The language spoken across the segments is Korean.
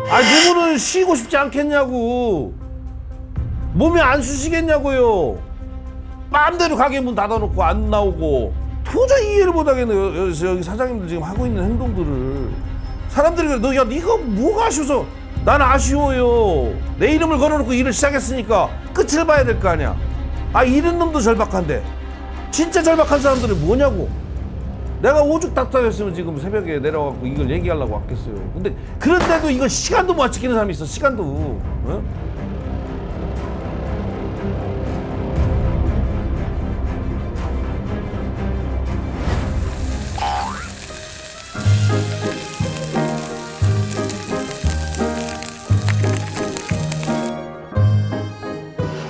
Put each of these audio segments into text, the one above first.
아니 누구는 쉬고 싶지 않겠냐고. 몸이 안 쉬시겠냐고요. 마음대로 가게 문 닫아놓고 안 나오고. 도저히 이해를 못하겠네요. 여기 사장님들 지금 하고 있는 행동들을. 사람들이 그래, 너, 야, 네가 뭐가 아쉬워서. 난 아쉬워요. 내 이름을 걸어놓고 일을 시작했으니까 끝을 봐야 될 거 아니야. 아, 이런 놈도 절박한데. 진짜 절박한 사람들은 뭐냐고. 내가 오죽 답답했으면 지금 새벽에 내려가고 이걸 얘기하려고 왔겠어요. 근데 그런데도 이걸 시간도 못 지키는 사람이 있어. 시간도. 어?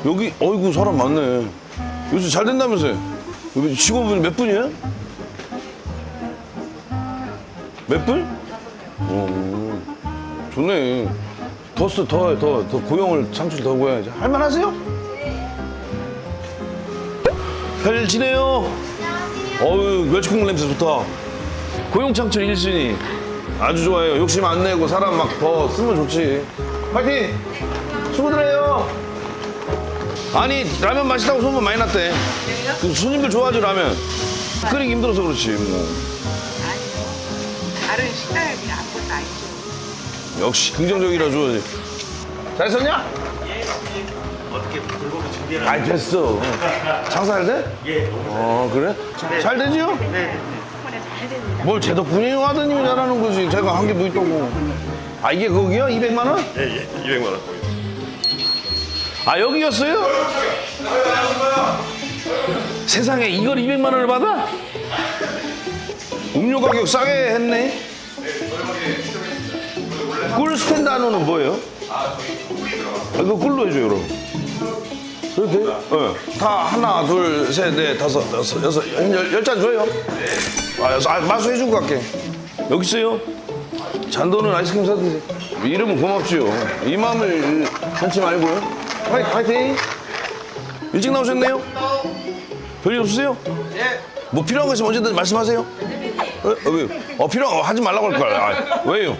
여기 어이구 사람 많네. 요새 잘 된다면서요? 여기 직원분 몇 분이에요? 몇 분? 좋네. 더 고용을 창출 더 고용해야지. 할만하세요? 잘 지내요? 어유 멸치국물 냄새 좋다. 고용 창출 1순위. 아주 좋아요. 욕심 안 내고 사람 막 더 쓰면 좋지. 파이팅! 수고들 해요. 아니 라면 맛있다고 소문 많이 났대. 그 손님들 좋아하죠 라면. 끓이기 힘들어서 그렇지 뭐. 아니요. 다른 식당에 비해 아무것도 아니죠. 역시 긍정적이라 좋아하지. 잘 썼냐? 예, 어떻게 불고기 준비를 아이 됐어. 장사 잘 돼? 예, 너무 그래? 잘 되지요? 네. 덕분에 잘 됩니다. 뭘 제 덕분이에요 하더니 잘하는 거지. 제가 한 게 뭐 있다고. 아 이게 거기요? 200만 원? 예, 200만 원. 아 여기였어요? 세상에 이걸 200만 원을 받아? 음료 가격 싸게 했네. 꿀 스탠드 한우는 뭐예요? 이거 꿀로 해줘요 그럼. 그래도 돼요? 네. 다 하나 둘셋넷 다섯 여섯 여섯 열 잔 줘요. 마수 해주고 갈게. 여기 있어요. 잔돈은 아이스크림 사드세요. 이러면 고맙지요. 이 마음을 변치 말고요. 화이팅! 일찍 나오셨네요? 별일 없으세요? 예. 뭐 필요한 거 있으면 언제든 말씀하세요. 왜요? 필요한 거 하지 말라고 할 거야. 왜요?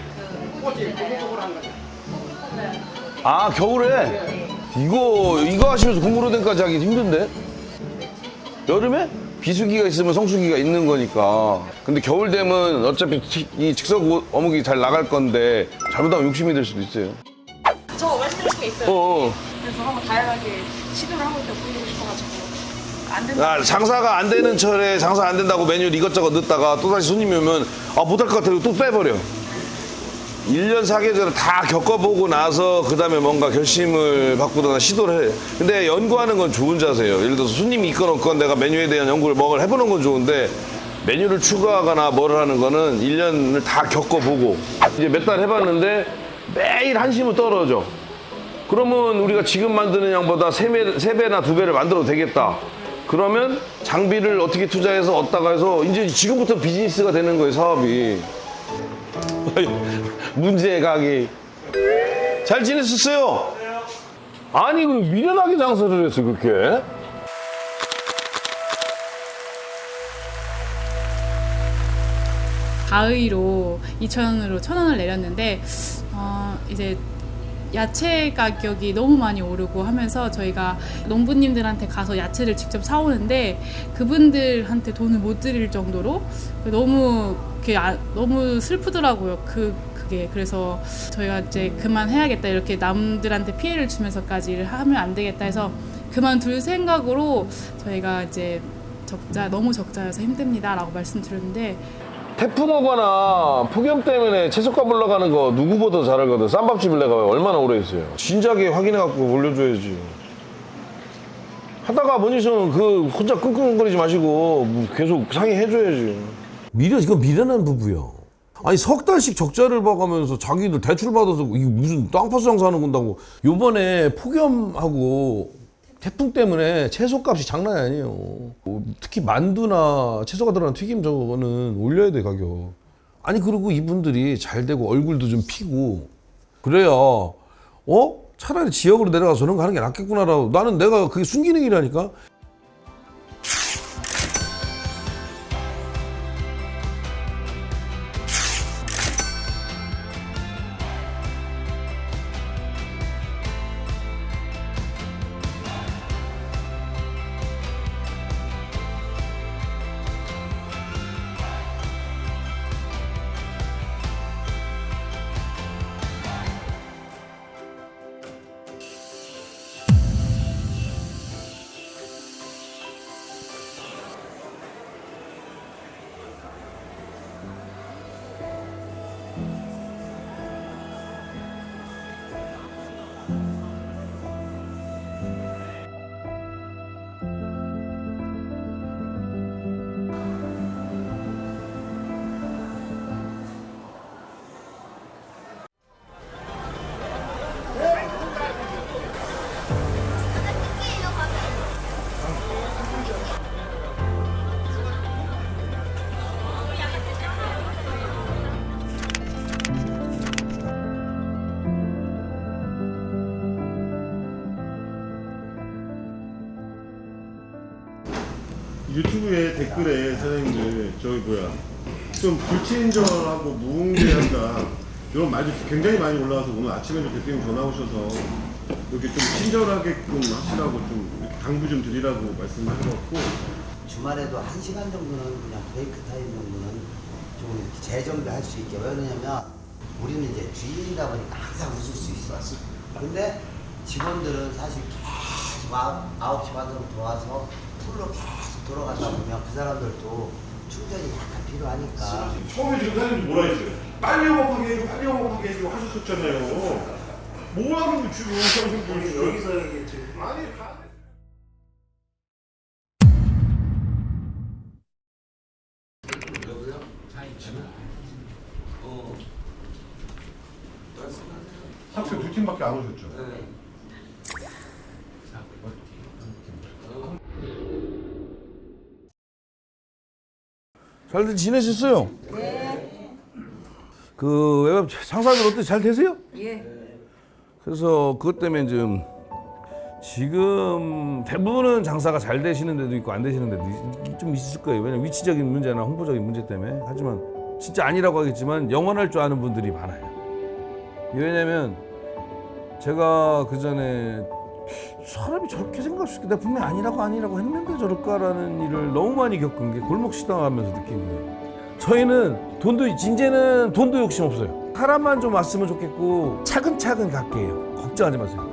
아, 겨울에? 이거 하시면서 고무로den까지 하기 힘든데? 여름에? 비수기가 있으면 성수기가 있는 거니까. 근데 겨울 되면 어차피 이 즉석 어묵이 잘 나갈 건데 잘못하면 욕심이 될 수도 있어요. 저 말씀드릴 게 있어요. 그래서 한번 다양하게 시도를 한번 더 보이고 싶어가지고 안 된다. 장사가 안 되는 철에 장사 안 된다고 메뉴를 이것저것 넣다가 또다시 손님이 오면 못할 것 같아요. 또 빼버려. 1년 4계절을 다 겪어보고 나서 그 다음에 뭔가 결심을 바꾸거나 시도를 해. 근데 연구하는 건 좋은 자세예요. 예를 들어서 손님이 있건 없건 내가 메뉴에 대한 연구를 해보는 건 좋은데 메뉴를 추가하거나 뭐를 하는 거는 1년을 다 겪어보고 이제 몇 달 해봤는데 매일 한심은 떨어져. 그러면 우리가 지금 만드는 양보다 3배나 2배를 만들어도 되겠다. 그러면 장비를 어떻게 투자해서 얻다가 해서 이제 지금부터 비즈니스가 되는 거예요, 사업이. 문제 가게. 잘 지냈었어요? 아니, 그 미련하게 장사를 했어, 그렇게? 가의로 2,000원으로 1,000원을 내렸는데 이제 야채 가격이 너무 많이 오르고 하면서 저희가 농부님들한테 가서 야채를 직접 사오는데 그분들한테 돈을 못 드릴 정도로 너무 너무 슬프더라고요. 그게 그래서 저희가 이제 그만해야겠다, 이렇게 남들한테 피해를 주면서까지 일을 하면 안 되겠다 해서 그만둘 생각으로 저희가 이제 너무 적자여서 힘듭니다라고 말씀드렸는데, 태풍 오거나 폭염 때문에 채소값 올라가는 거 누구보다 잘 알거든. 쌈밥집을 내가 얼마나 오래 했어요. 진작에 확인해갖고 올려줘야지. 하다가 뭐니서는 혼자 끙끙거리지 마시고 계속 상의해줘야지. 이건 미련한 부부요. 아니 석 달씩 적자를 봐가면서 자기들 대출 받아서 이게 무슨 땅파스 장사하는 건다고. 요번에 폭염하고 태풍 때문에 채소값이 장난이 아니에요. 특히 만두나 채소가 들어간 튀김 저거는 올려야 돼, 가격. 아니 그리고 이분들이 잘 되고 얼굴도 좀 피고 그래야 차라리 지역으로 내려가서 저런 거 하는 게 낫겠구나라고. 나는 내가 그게 순기능이라니까. 유튜브에 댓글에 사장님들 좀 불친절하고 무응대한다 이런 말도 굉장히 많이 올라와서 오늘 아침에도 대표님 전화 오셔서 이렇게 좀 친절하게끔 하시라고 좀 이렇게 당부 좀 드리라고 말씀하셔갖고 주말에도 1시간 정도는 그냥 브레이크 타임 정도는 좀 이렇게 재정비할 수 있게. 왜냐면 우리는 이제 주인이다 보니까 항상 웃을 수 있어. 근데 직원들은 사실 계속 9시 반으로 들어와서 풀로 계속 돌아가다 보면 그 사람들도 충전이 약간 필요하니까. 처음에 지금 사장님들 뭐라 했어요? 빨리 영업하게 해줘, 빨리 영업하게 해줘 하셨었잖아요. 뭐라고 지금 여기서 아니 학교 2팀밖에 안 오셨죠? 잘들 지내셨어요? 네. 그 외박 장사들 어때? 잘 되세요? 예. 그래서 그것 때문에 지금 대부분은 장사가 잘 되시는 데도 있고 안 되시는 데도 좀 있을 거예요. 왜냐면 위치적인 문제나 홍보적인 문제 때문에. 하지만 진짜 아니라고 하겠지만 영원할 줄 아는 분들이 많아요. 왜냐면 제가 그 전에 사람이 저렇게 생각할 수 있게 내가 분명히 아니라고 했는데 저럴까라는 일을 너무 많이 겪은 게 골목 식당 하면서 느낀 거예요. 저희는 이제는 돈도 욕심 없어요. 사람만 좀 왔으면 좋겠고 차근차근 갈게 해요. 걱정하지 마세요.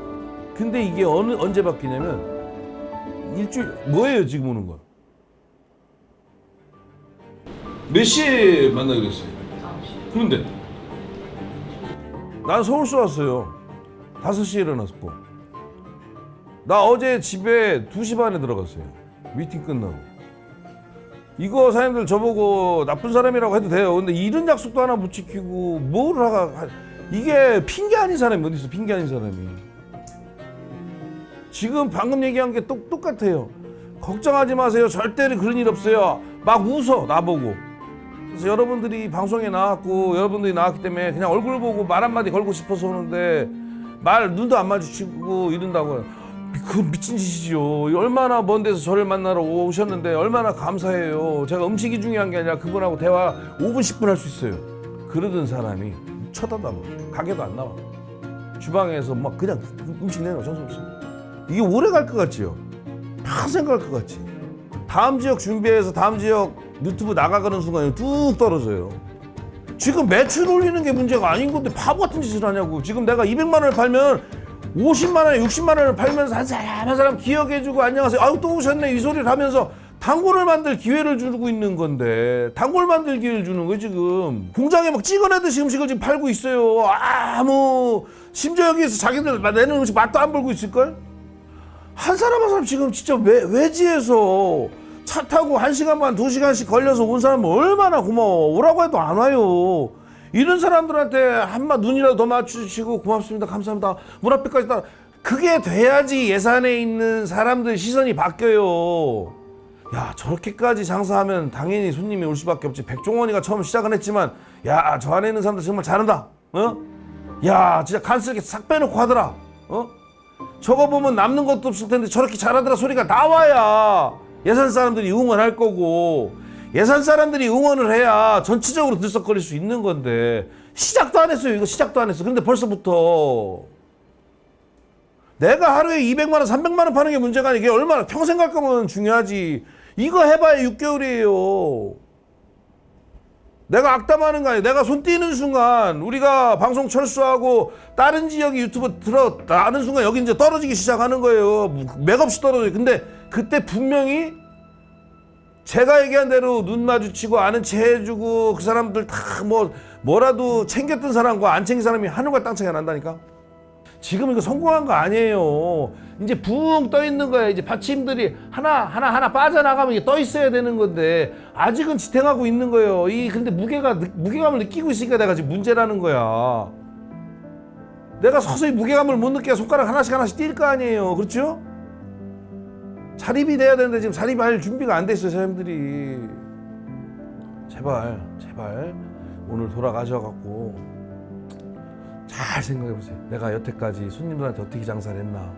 근데 이게 언제 바뀌냐면 일주일 뭐예요 지금 오는 건? 몇 시에 만나기로 했어요? 9시. 그런데 난 서울서 왔어요. 5시에 일어났고 나 어제 집에 2시 반에 들어갔어요. 미팅 끝나고. 이거 사장님들 저보고 나쁜 사람이라고 해도 돼요. 근데 이런 약속도 하나 못 지키고 뭘 이게 핑계 아닌 사람이 어디 있어? 핑계 아닌 사람이. 지금 방금 얘기한 게 똑같아요. 걱정하지 마세요. 절대로 그런 일 없어요. 막 웃어 나보고. 그래서 여러분들이 방송에 나왔고 여러분들이 나왔기 때문에 그냥 얼굴 보고 말 한마디 걸고 싶어서 오는데 눈도 안 마주치고 이런다고요. 그 미친 짓이죠. 얼마나 먼 데서 저를 만나러 오셨는데 얼마나 감사해요. 제가 음식이 중요한 게 아니라 그분하고 대화 5분 10분 할 수 있어요. 그러던 사람이 쳐다봐봐. 가게도 안 나와. 주방에서 막 그냥 음식 내놔. 정신없어. 이게 오래 갈 것 같지요? 평생 갈 것 같지. 다음 지역 준비해서 다음 지역 유튜브 나가가는 순간에 뚝 떨어져요. 지금 매출 올리는 게 문제가 아닌 건데 바보 같은 짓을 하냐고. 지금 내가 200만 원을 팔면 50만 원에 60만 원을 팔면서 한 사람 기억해주고 안녕하세요. 아유 또 오셨네 이 소리를 하면서 단골을 만들 기회를 주고 있는 건데 단골 만들 기회를 주는 거예요 지금. 공장에 막 찍어내듯이 음식을 지금 팔고 있어요. 심지어 여기에서 자기들 내는 음식 맛도 안 보고 있을걸? 한 사람 지금 진짜 외지에서 차 타고 1시간 반 2시간씩 걸려서 온 사람은 얼마나 고마워. 오라고 해도 안 와요. 이런 사람들한테 한마 눈이라도 더 맞추시고 고맙습니다 감사합니다 문 앞에까지 다 그게 돼야지 예산에 있는 사람들 시선이 바뀌어요. 야 저렇게까지 장사하면 당연히 손님이 올 수밖에 없지. 백종원이가 처음 시작은 했지만 야 저 안에 있는 사람들 정말 잘한다. 야 진짜 간쓸게 싹 빼놓고 하더라. 저거 보면 남는 것도 없을 텐데 저렇게 잘하더라 소리가 나와야 예산 사람들이 응원할 거고 예산 사람들이 응원을 해야 전체적으로 들썩거릴 수 있는 건데 시작도 안 했어요. 이거 시작도 안 했어. 근데 벌써부터 내가 하루에 200만 원 300만 원 파는 게 문제가 아니라 이게 얼마나 평생 갈 거면 중요하지. 이거 해봐야 6개월이에요. 내가 악담하는 거 아니에요. 내가 손 띄는 순간 우리가 방송 철수하고 다른 지역이 유튜브 들어가는 순간 여기 이제 떨어지기 시작하는 거예요. 맥없이 떨어져요. 근데 그때 분명히 제가 얘기한 대로 눈 마주치고 아는 체 해주고 그 사람들 다 뭐라도 챙겼던 사람과 안 챙긴 사람이 하늘과 땅 차이가 난다니까. 지금 이거 성공한 거 아니에요. 이제 붕 떠 있는 거야. 이제 받침들이 하나 빠져나가면 이게 떠 있어야 되는 건데 아직은 지탱하고 있는 거예요. 근데 무게감을 느끼고 있으니까 내가 지금 문제라는 거야. 내가 서서히 무게감을 못 느껴야 손가락 하나씩 뛸 거 아니에요. 그렇죠? 자립이 돼야 되는데 지금 자립할 준비가 안 돼 있어요 사람들이. 제발 오늘 돌아가셔갖고 잘 생각해보세요. 내가 여태까지 손님들한테 어떻게 장사를 했나.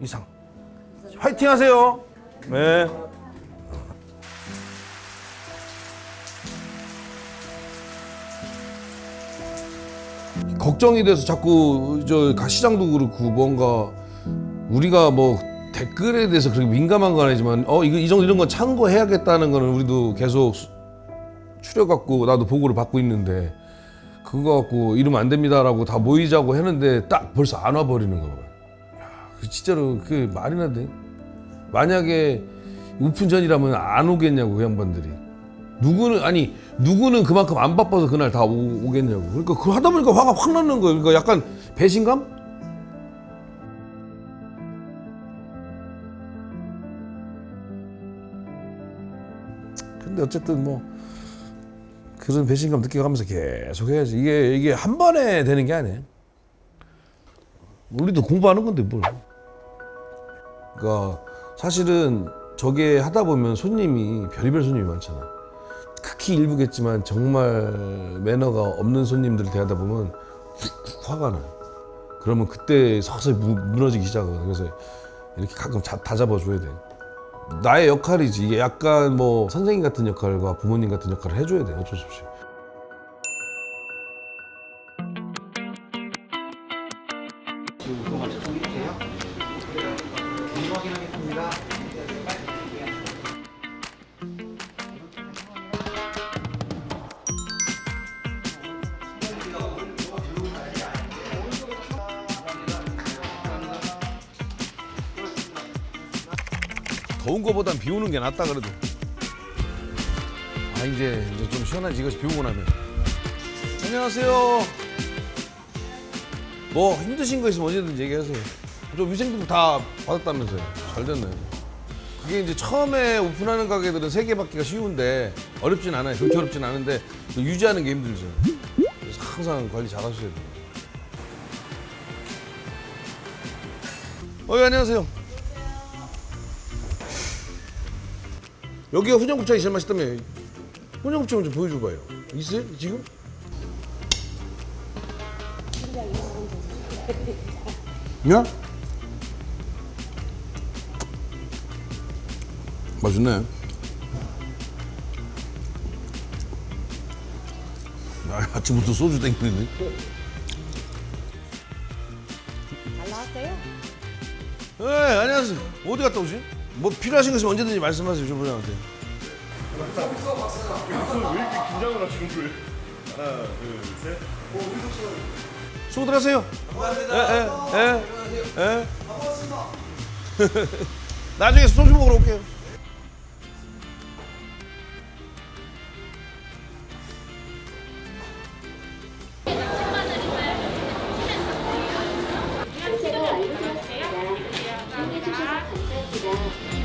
이상 화이팅 하세요. 네. 걱정이 돼서 자꾸 저 시장도 그렇고 뭔가 우리가 뭐 댓글에 대해서 그렇게 민감한 건 아니지만 이거 이 정도 이런 건 참고해야겠다는 거는 우리도 계속 추려 갖고 나도 보고를 받고 있는데 그거 갖고 이러면 안 됩니다라고 다 모이자고 했는데 딱 벌써 안 와 버리는 거. 야, 진짜로 그 말이나 돼? 만약에 오픈 전이라면 안 오겠냐고 그 양반들이. 누구는 그만큼 안 바빠서 그날 다 오겠냐고. 그러니까 그 하다 보니까 화가 확 나는 거예요. 그러니까 약간 배신감? 근데 어쨌든 뭐 그런 배신감 느껴가면서 계속 해야지. 이게 한 번에 되는 게 아니에요. 우리도 공부하는 건데 뭘. 그러니까 사실은 저게 하다 보면 손님이 별의별 손님이 많잖아. 극히 일부겠지만 정말 매너가 없는 손님들을 대하다 보면 화가 나. 그러면 그때 서서히 무너지기 시작하거든. 그래서 이렇게 가끔 다 잡아줘야 돼. 나의 역할이지. 이게 약간 뭐 선생님 같은 역할과 부모님 같은 역할을 해줘야 돼. 어쩔 수 없이. 더운 거보단 비 오는 게 낫다 그래도. 이제 좀 시원하지 이것이 비 오고 나면. 안녕하세요. 뭐 힘드신 거 있으면 언제든지 얘기하세요. 저 위생등 다 받았다면서요. 잘 됐네. 그게 이제 처음에 오픈하는 가게들은 3개 받기가 쉬운데 어렵진 않아요. 그렇게 어렵진 않은데 유지하는 게 힘들죠. 그래서 항상 관리 잘 하셔야 돼요. 안녕하세요. 여기가 훈연곱창이 제일 맛있다며. 훈연곱창 좀 보여줘봐요. 있어요? 지금? 야? 맛있네. 아침부터 소주 땡기네. 잘 나왔어요? 네, 안녕하세요. 어디 갔다 오지? 뭐 필요하신 거 있으면 언제든지 말씀하세요, 주부장한테. 왜 이렇게 긴장을 하시는 거예요? 하나, 둘, 셋. 수고들 하세요. 감사합니다. 예. 나중에 소주 먹으러 올게요. 상태가 완료되었습니다. 이용해주셔서 감사합니다.